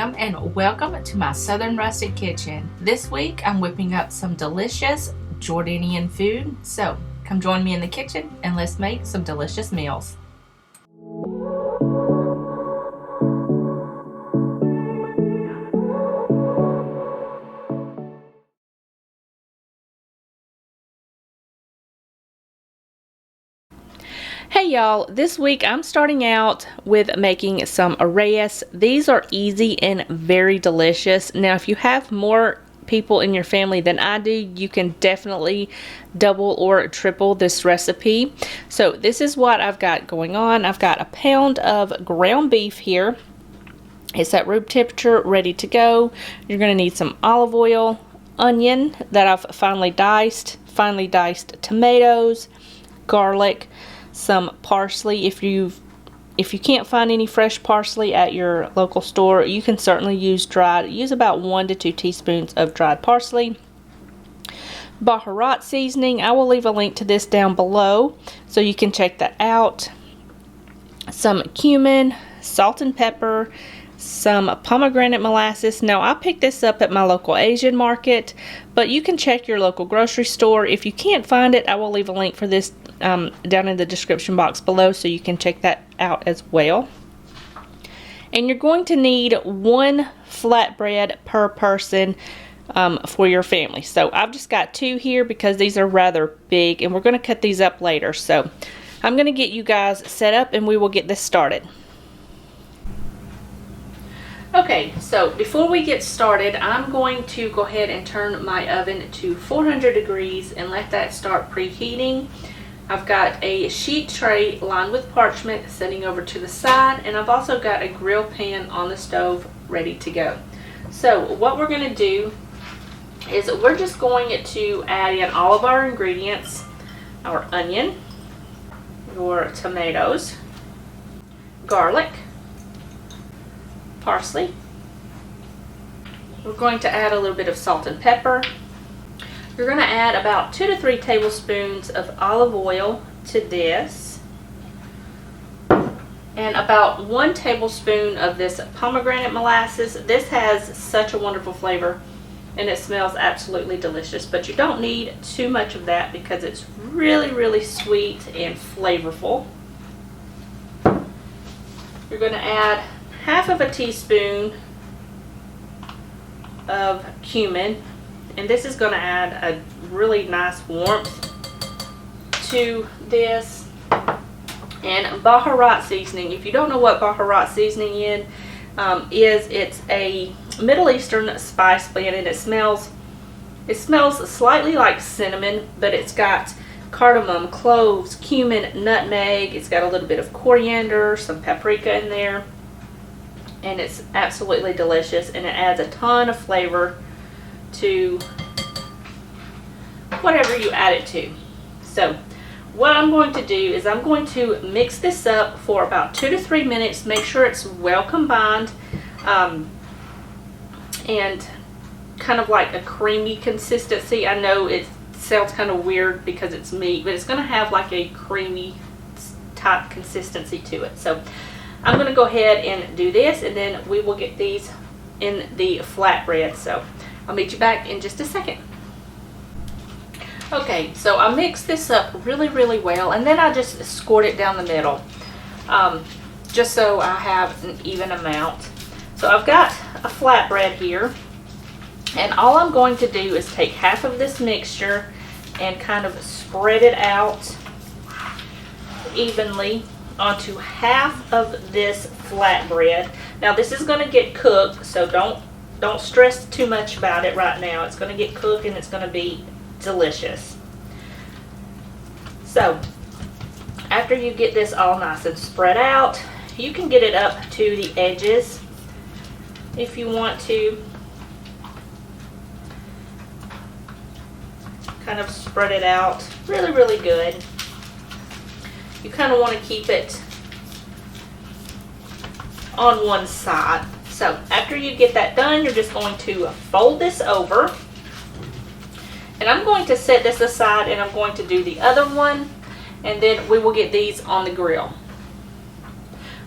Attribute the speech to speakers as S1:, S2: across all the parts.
S1: ma'am, and welcome to my Southern Rustic kitchen. This week I'm whipping up some delicious Jordanian food, so come join me in the kitchen and let's make some delicious meals. Hey y'all, this week I'm starting out with making some ARAYES. These are easy and very delicious. Now if you have more people in your family than I do, you can definitely double or triple this recipe. So this is what I've got going on. I've got a pound of ground beef here. It's at room temperature, ready to go. You're going to need some olive oil, onion that I've finely diced tomatoes, garlic, some parsley. If you can't find any fresh parsley at your local store, you can certainly use dried. Use about 1 to 2 teaspoons of dried parsley. Baharat seasoning, I will leave a link to this down below so you can check that out. Some cumin, salt and pepper, some pomegranate molasses. Now I picked this up at my local Asian market, but you can check your local grocery store. If you can't find it, I will leave a link for this down in the description box below so you can check that out as well. And you're going to need 1 flatbread per person for your family. So I've just got 2 here because these are rather big and we're going to cut these up later. So I'm going to get you guys set up and we will get this started. Okay, so before we get started, I'm going to go ahead and turn my oven to 400 degrees and let that start preheating. I've got a sheet tray lined with parchment sitting over to the side, and I've also got a grill pan on the stove ready to go. So what we're going to do is we're just going to add in all of our ingredients: our onion, your tomatoes, garlic, parsley. We're going to add a little bit of salt and pepper. You're going to add about 2 to 3 tablespoons of olive oil to this, and about 1 tablespoon of this pomegranate molasses. This has such a wonderful flavor and it smells absolutely delicious, but you don't need too much of that because it's really sweet and flavorful. You're going to add half of a teaspoon of cumin, and this is going to add a really nice warmth to this. And Baharat seasoning, if you don't know what Baharat seasoning is, it's a Middle Eastern spice blend, and it smells slightly like cinnamon, but it's got cardamom, cloves, cumin, nutmeg. It's got a little bit of coriander, some paprika in there, and it's absolutely delicious, and it adds a ton of flavor to whatever you add it to. So what I'm going to do is I'm going to mix this up for about 2 to 3 minutes. Make sure it's well combined and kind of like a creamy consistency. I know it sounds kind of weird because it's meat, but it's going to have like a creamy type consistency to it. So I'm going to go ahead and do this, and then we will get these in the flatbread. So I'll meet you back in just a second. Okay, so I mixed this up really well, and then I just scored it down the middle, just so I have an even amount. So I've got a flatbread here, and all I'm going to do is take half of this mixture and kind of spread it out evenly onto half of this flatbread. Now this is going to get cooked, so don't stress too much about it right now. It's going to get cooked and it's going to be delicious. So after you get this all nice and spread out, you can get it up to the edges if you want to. Kind of spread it out really good. You kind of want to keep it on one side. So after you get that done, you're just going to fold this over, and I'm going to set this aside, and I'm going to do the other one, and then we will get these on the grill.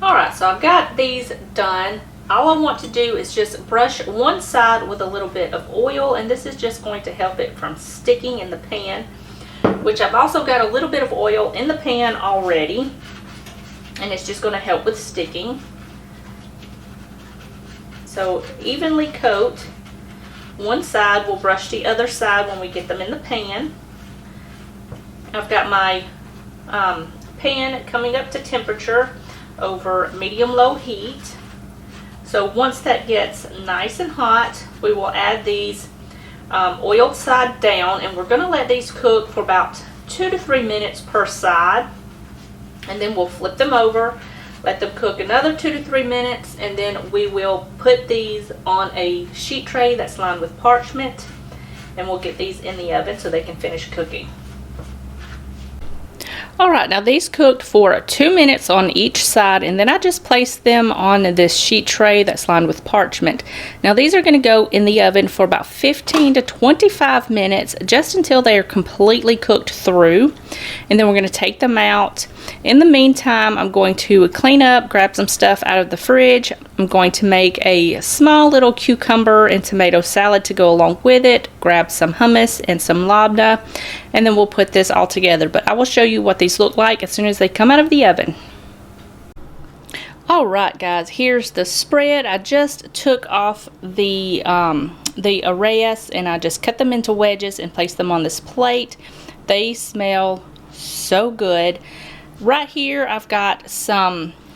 S1: Alright, so I've got these done all I want to do is just brush one side with a little bit of oil, and this is just going to help it from sticking in the pan, which I've also got a little bit of oil in the pan already, and it's just going to help with sticking. So evenly coat one side, we'll brush the other side when we get them in the pan. I've got my pan coming up to temperature over medium-low heat. So once that gets nice and hot, we will add these oiled side down, and we're going to let these cook for about 2 to 3 minutes per side, and then we'll flip them over, let them cook another 2 to 3 minutes, and then we will put these on a sheet tray that's lined with parchment, and we'll get these in the oven so they can finish cooking. Alright, now these cooked for 2 minutes on each side, and then I just placed them on this sheet tray that's lined with parchment. Now these are going to go in the oven for about 15 to 25 minutes, just until they are completely cooked through, and then we're going to take them out. In the meantime, I'm going to clean up, grab some stuff out of the fridge. I'm going to make a small little cucumber and tomato salad to go along with it, grab some hummus and some labneh, and then we'll put this all together. But I will show you what these look like as soon as they come out of the oven. Alright guys, here's the spread. I just took off the ARAYES and I just cut them into wedges and placed them on this plate. They smell so good. Right here I've got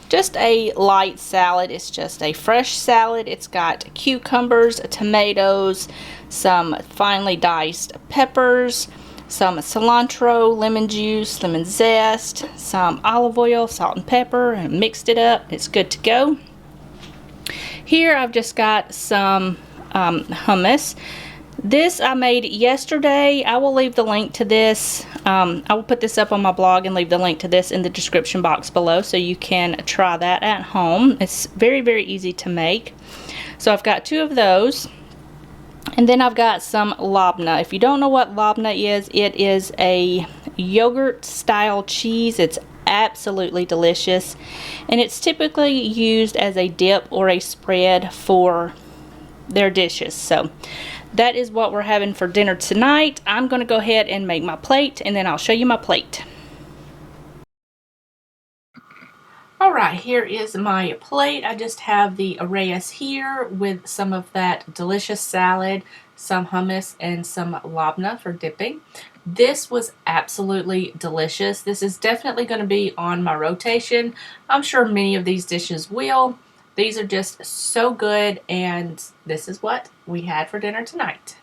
S1: just a light salad. It's just a fresh salad. It's got cucumbers, tomatoes, some finely diced peppers, some cilantro, lemon juice, lemon zest, some olive oil, salt and pepper, and mixed it up. It's good to go. Here I've just got some hummus. This I made yesterday. I will leave the link to this. I will put this up on my blog and leave the link to this in the description box below so you can try that at home. It's very, very easy to make. So I've got 2 of those. And then I've got some labneh. If you don't know what labneh is, it is a yogurt style cheese. It's absolutely delicious. And it's typically used as a dip or a spread for their dishes. So that is what we're having for dinner tonight. I'm going to go ahead and make my plate, and then I'll show you my plate. Alright, here is my plate. I just have the ARAYES here with some of that delicious salad, some hummus, and some labneh for dipping. This was absolutely delicious. This is definitely going to be on my rotation. I'm sure many of these dishes will. These are just so good, and this is what we had for dinner tonight.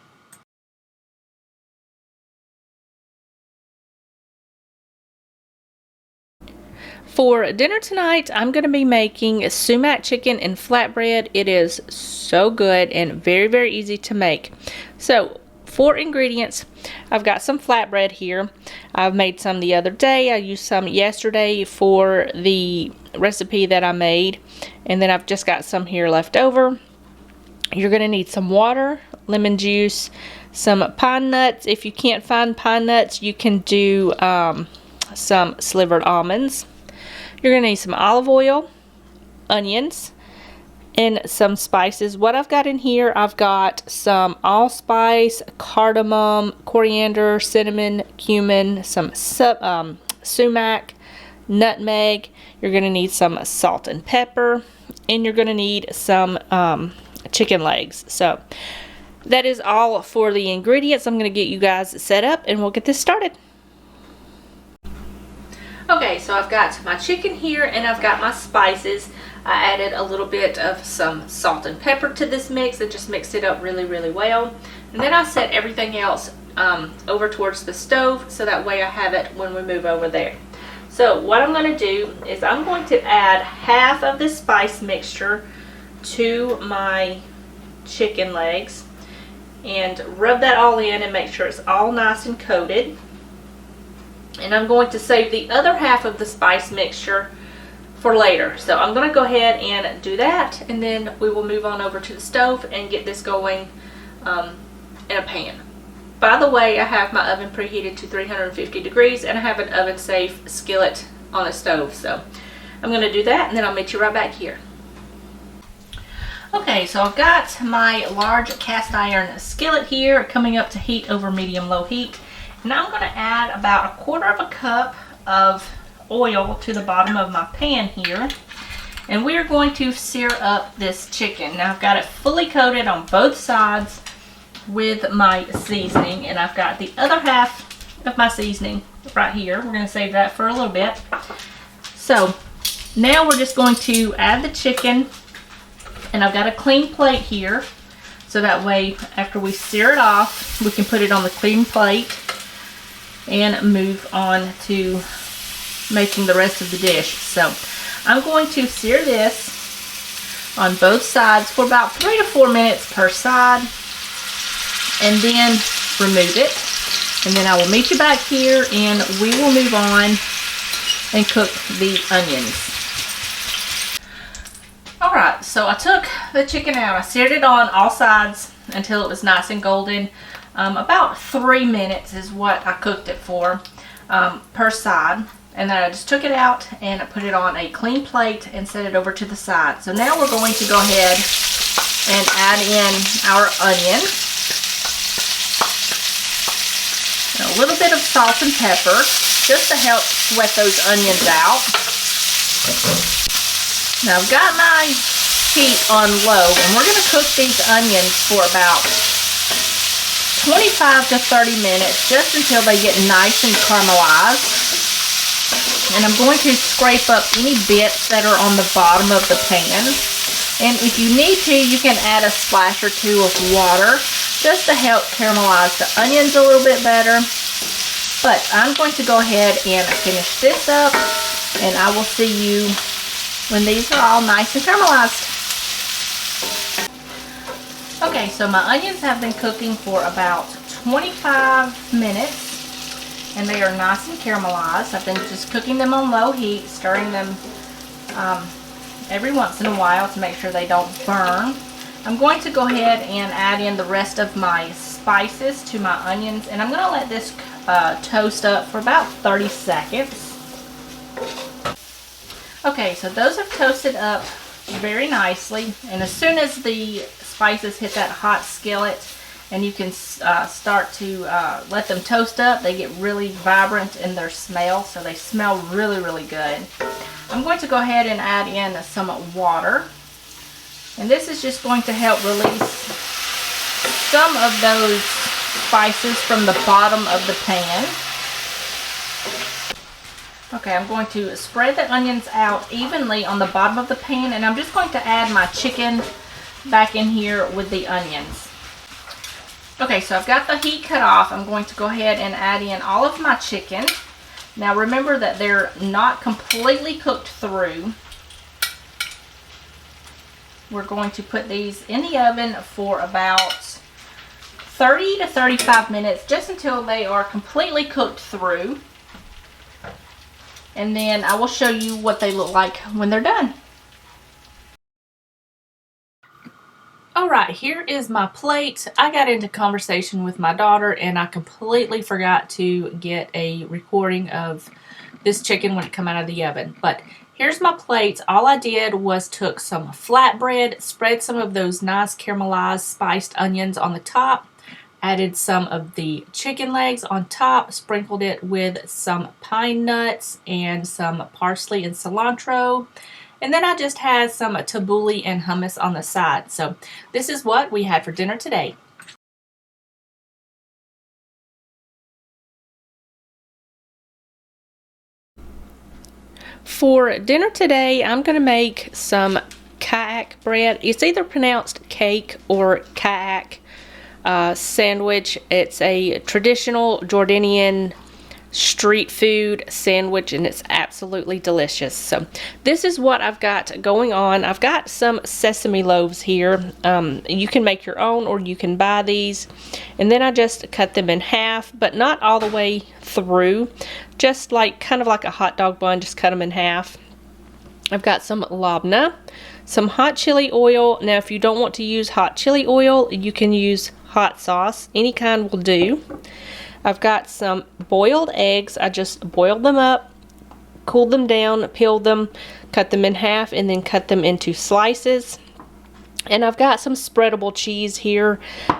S1: For dinner tonight, I'm going to be making sumac chicken and flatbread. It is so good and very, very easy to make. So, for ingredients, I've got some flatbread here. I've made some the other day. I used some yesterday for the recipe that I made. And then I've just got some here left over. You're going to need some water, lemon juice, some pine nuts. If you can't find pine nuts, you can do some slivered almonds. You're going to need some olive oil, onions, and some spices. What I've got in here, I've got some allspice, cardamom, coriander, cinnamon, cumin, some sumac, nutmeg. You're going to need some salt and pepper, and you're going to need some chicken legs. So that is all for the ingredients. I'm going to get you guys set up, and we'll get this started. Okay, so I've got my chicken here, and I've got my spices. I added a little bit of some salt and pepper to this mix and just mixed it up really, really well. And then I set everything else over towards the stove so that way I have it when we move over there. So what I'm going to do is I'm going to add half of this spice mixture to my chicken legs and rub that all in and make sure it's all nice and coated. And I'm going to save the other half of the spice mixture for later. So I'm going to go ahead and do that, and then we will move on over to the stove and get this going in a pan. By the way, I have my oven preheated to 350 degrees, and I have an oven safe skillet on the stove. So I'm going to do that, and then I'll meet you right back here. Okay, so I've got my large cast iron skillet here coming up to heat over medium-low heat. And I'm going to add about 1/4 cup of oil to the bottom of my pan here. And we are going to sear up this chicken. Now I've got it fully coated on both sides with my seasoning. And I've got the other half of my seasoning right here. We're going to save that for a little bit. So now we're just going to add the chicken. And I've got a clean plate here, so that way after we sear it off, we can put it on the clean plate and move on to making the rest of the dish. So I'm going to sear this on both sides for about 3 to 4 minutes per side, and then remove it. And then I will meet you back here and we will move on and cook the onions. Alright, so I took the chicken out. I seared it on all sides until it was nice and golden. About 3 minutes is what I cooked it for per side. And then I just took it out and I put it on a clean plate and set it over to the side. So now we're going to go ahead and add in our onion. And a little bit of salt and pepper just to help sweat those onions out. Now I've got my heat on low, and we're going to cook these onions for about 25 to 30 minutes, just until they get nice and caramelized. And I'm going to scrape up any bits that are on the bottom of the pan. And if you need to, you can add a splash or two of water just to help caramelize the onions a little bit better. But I'm going to go ahead and finish this up, and I will see you when these are all nice and caramelized. Okay, so my onions have been cooking for about 25 minutes and they are nice and caramelized. I've been just cooking them on low heat, stirring them every once in a while to make sure they don't burn. I'm going to go ahead and add in the rest of my spices to my onions, and I'm going to let this toast up for about 30 seconds. Okay, so those have toasted up very nicely, and as soon as the spices hit that hot skillet and you can start to let them toast up, they get really vibrant in their smell, so they smell really, really good. I'm going to go ahead and add in some water, and this is just going to help release some of those spices from the bottom of the pan. Okay, I'm going to spread the onions out evenly on the bottom of the pan, and I'm just going to add my chicken back in here with the onions. Okay, so I've got the heat cut off. I'm going to go ahead and add in all of my chicken. Now remember that they're not completely cooked through. We're going to put these in the oven for about 30 to 35 minutes, just until they are completely cooked through. And then I will show you what they look like when they're done. Alright, here is my plate. I got into conversation with my daughter and I completely forgot to get a recording of this chicken when it came out of the oven. But here's my plate. All I did was took some flatbread, spread some of those nice caramelized spiced onions on the top, added some of the chicken legs on top, sprinkled it with some pine nuts and some parsley and cilantro. And then I just had some tabbouleh and hummus on the side. So this is what we had for dinner today. For dinner today, I'm going to make some KAEK bread. It's either pronounced cake or KAEK sandwich. It's a traditional Jordanian street food sandwich, and it's absolutely delicious. So this is what I've got going on. I've got some sesame loaves here. You can make your own or you can buy these, and then I just cut them in half, but not all the way through, just like kind of like a hot dog bun, just cut them in half. I've got some labna, some hot chili oil. Now if you don't want to use hot chili oil, you can use hot sauce. Any kind will do. I've got some boiled eggs. I just boiled them up, cooled them down, peeled them, cut them in half, and then cut them into slices. And I've got some spreadable cheese here.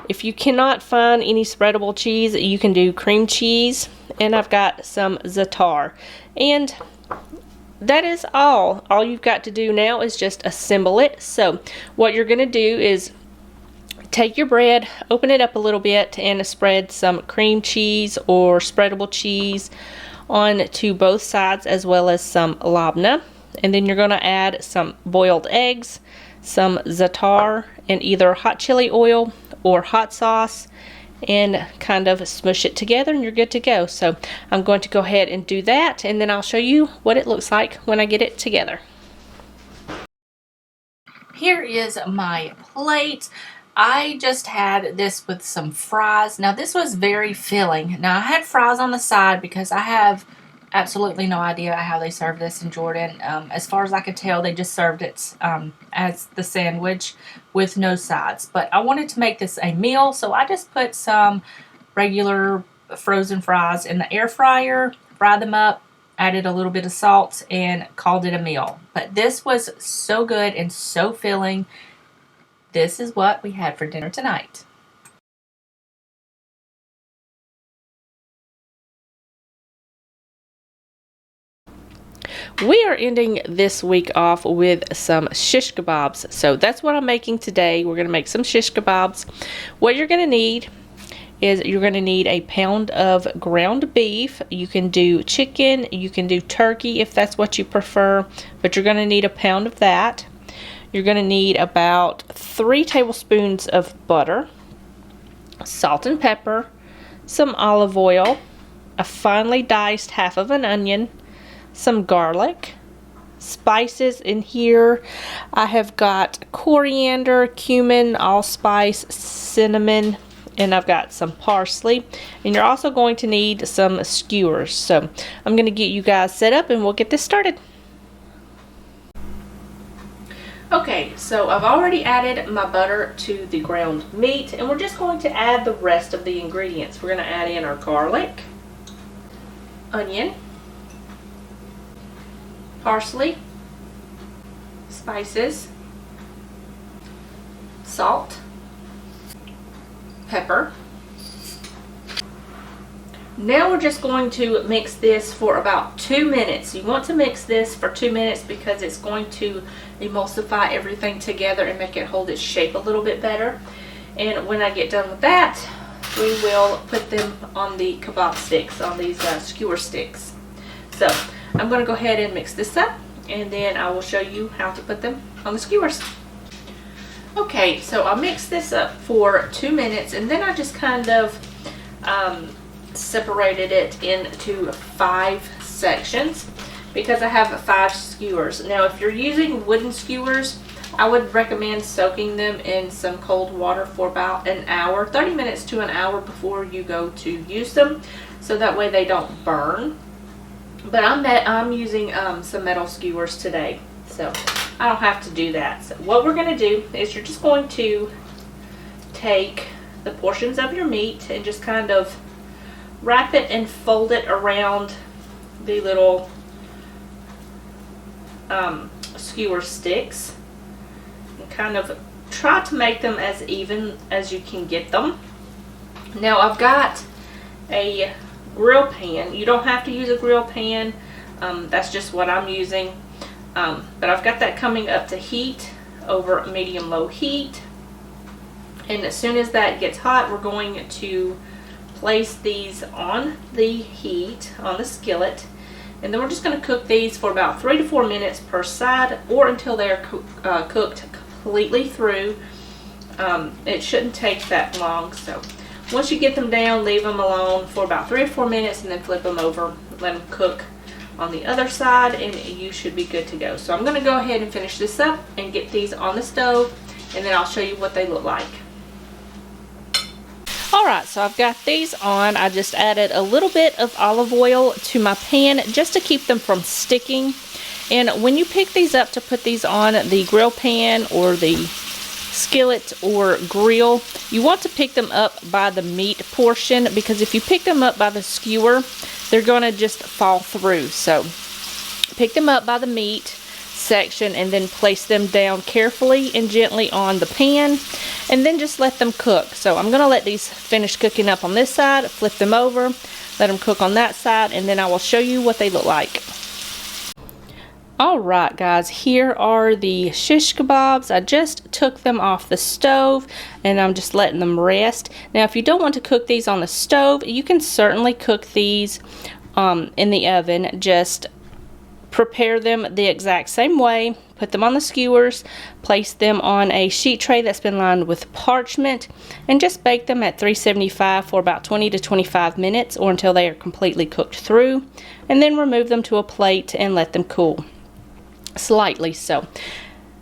S1: If you cannot find any spreadable cheese, you can do cream cheese. And I've got some za'atar. And that is all. All you've got to do now is just assemble it. So what you're going to do is take your bread, open it up a little bit, and spread some cream cheese or spreadable cheese onto both sides, as well as some labneh. And then you're going to add some boiled eggs, some za'atar, and either hot chili oil or hot sauce, and kind of smush it together, and you're good to go. So I'm going to go ahead and do that, and then I'll show you what it looks like when I get it together. Here is my plate. I just had this with some fries. Now this was very filling. Now I had fries on the side because I have absolutely no idea how they serve this in Jordan. As far as I could tell, they just served it as the sandwich with no sides. But I wanted to make this a meal, so I just put some regular frozen fries in the air fryer, fried them up, added a little bit of salt, and called it a meal. But this was so good and so filling. This is what we had for dinner tonight. We are ending this week off with some shish kebabs. So that's what I'm making today. We're going to make some shish kebabs. What you're going to need is you're going to need a pound of ground beef. You can do chicken, you can do turkey if that's what you prefer, but you're going to need a pound of that. You're going to need about 3 tablespoons of butter, salt and pepper, some olive oil, a finely diced half of an onion, some garlic, spices in here. I have got coriander, cumin, allspice, cinnamon, and I've got some parsley. And you're also going to need some skewers. So I'm going to get you guys set up and we'll get this started. Okay, so I've already added my butter to the ground meat, and we're just going to add the rest of the ingredients. We're going to add in our garlic, onion, parsley, spices, salt, pepper. Now we're just going to mix this for about 2 minutes. You want to mix this for 2 minutes because it's going to emulsify everything together and make it hold its shape a little bit better. And when I get done with that, we will put them on the kebab sticks, on these skewer sticks. So I'm going to go ahead and mix this up, and then I will show you how to put them on the skewers. Okay, so I mixed this up for 2 minutes, and then I just kind of separated it into 5 sections because I have 5 skewers. Now if you're using wooden skewers, I would recommend soaking them in some cold water for about an hour, 30 minutes to an hour before you go to use them, so that way they don't burn. But I'm using some metal skewers today, so I don't have to do that. So what we're going to do is you're just going to take the portions of your meat and just kind of wrap it and fold it around the little skewer sticks, and kind of try to make them as even as you can get them. Now I've got a grill pan. You don't have to use a grill pan, that's just what I'm using, but I've got that coming up to heat over medium-low heat, and as soon as that gets hot, we're going to place these on the heat, on the skillet, and then we're just going to cook these for about 3 to 4 minutes per side, or until they're cooked completely through. It shouldn't take that long, so once you get them down, leave them alone for about 3 or 4 minutes, and then flip them over, let them cook on the other side, and you should be good to go. So I'm going to go ahead and finish this up and get these on the stove, and then I'll show you what they look like. Alright, so I've got these on. I just added a little bit of olive oil to my pan just to keep them from sticking. And when you pick these up to put these on the grill pan or the skillet or grill, you want to pick them up by the meat portion, because if you pick them up by the skewer, they're going to just fall through. So pick them up by the meat, section and then place them down carefully and gently on the pan, and then just let them cook. So I'm going to let these finish cooking up on this side, flip them over, let them cook on that side, and then I will show you what they look like. Alright guys, here are the shish kebabs. I just took them off the stove and I'm just letting them rest. Now if you don't want to cook these on the stove, you can certainly cook these in the oven. Just prepare them the exact same way. Put them on the skewers, place them on a sheet tray that's been lined with parchment, and just bake them at 375 for about 20 to 25 minutes or until they are completely cooked through, and then remove them to a plate and let them cool. Slightly so.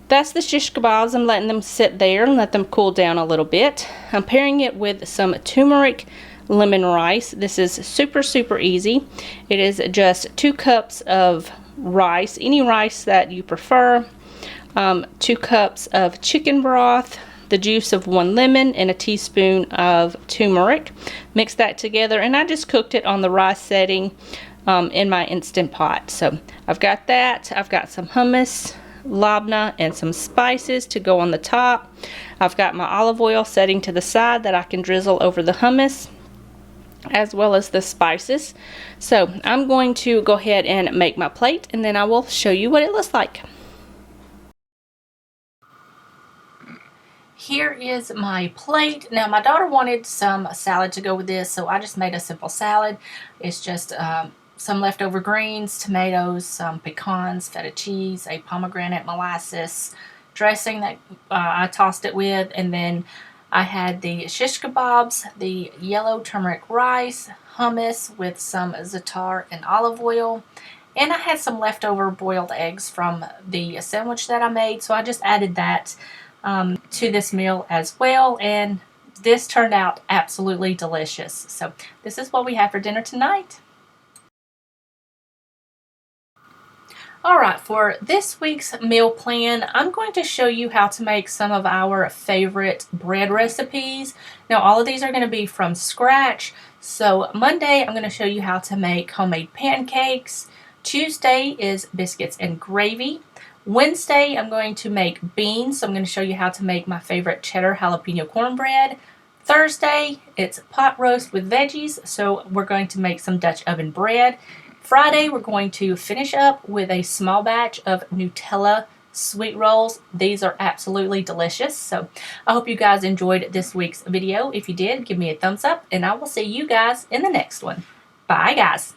S1: That's the shish kebabs. I'm letting them sit there and let them cool down a little bit. I'm pairing it with some turmeric lemon rice. This is super easy. It is just 2 cups of rice, any rice that you prefer, 2 cups of chicken broth, the juice of 1 lemon, and a teaspoon of turmeric. Mix that together, and I just cooked it on the rice setting in my Instant Pot. So I've got that. I've got some hummus, labneh, and some spices to go on the top. I've got my olive oil setting to the side that I can drizzle over the hummus as well as the spices. So I'm going to go ahead and make my plate, and then I will show you what it looks like. Here is my plate. Now my daughter wanted some salad to go with this, so I just made a simple salad. It's just some leftover greens, tomatoes, some pecans, feta cheese, a pomegranate molasses dressing that I tossed it with, and then I had the shish kebabs, the yellow turmeric rice, hummus with some za'atar and olive oil, and I had some leftover boiled eggs from the sandwich that I made, so I just added that to this meal as well, and this turned out absolutely delicious. So this is what we have for dinner tonight. Alright, for this week's meal plan, I'm going to show you how to make some of our favorite bread recipes. Now all of these are going to be from scratch. So Monday I'm going to show you how to make homemade pancakes. Tuesday is biscuits and gravy. Wednesday I'm going to make beans, so I'm going to show you how to make my favorite cheddar jalapeno cornbread. Thursday it's pot roast with veggies, so we're going to make some Dutch oven bread. Friday, we're going to finish up with a small batch of Nutella sweet rolls. These are absolutely delicious. So I hope you guys enjoyed this week's video. If you did, give me a thumbs up, and I will see you guys in the next one. Bye, guys.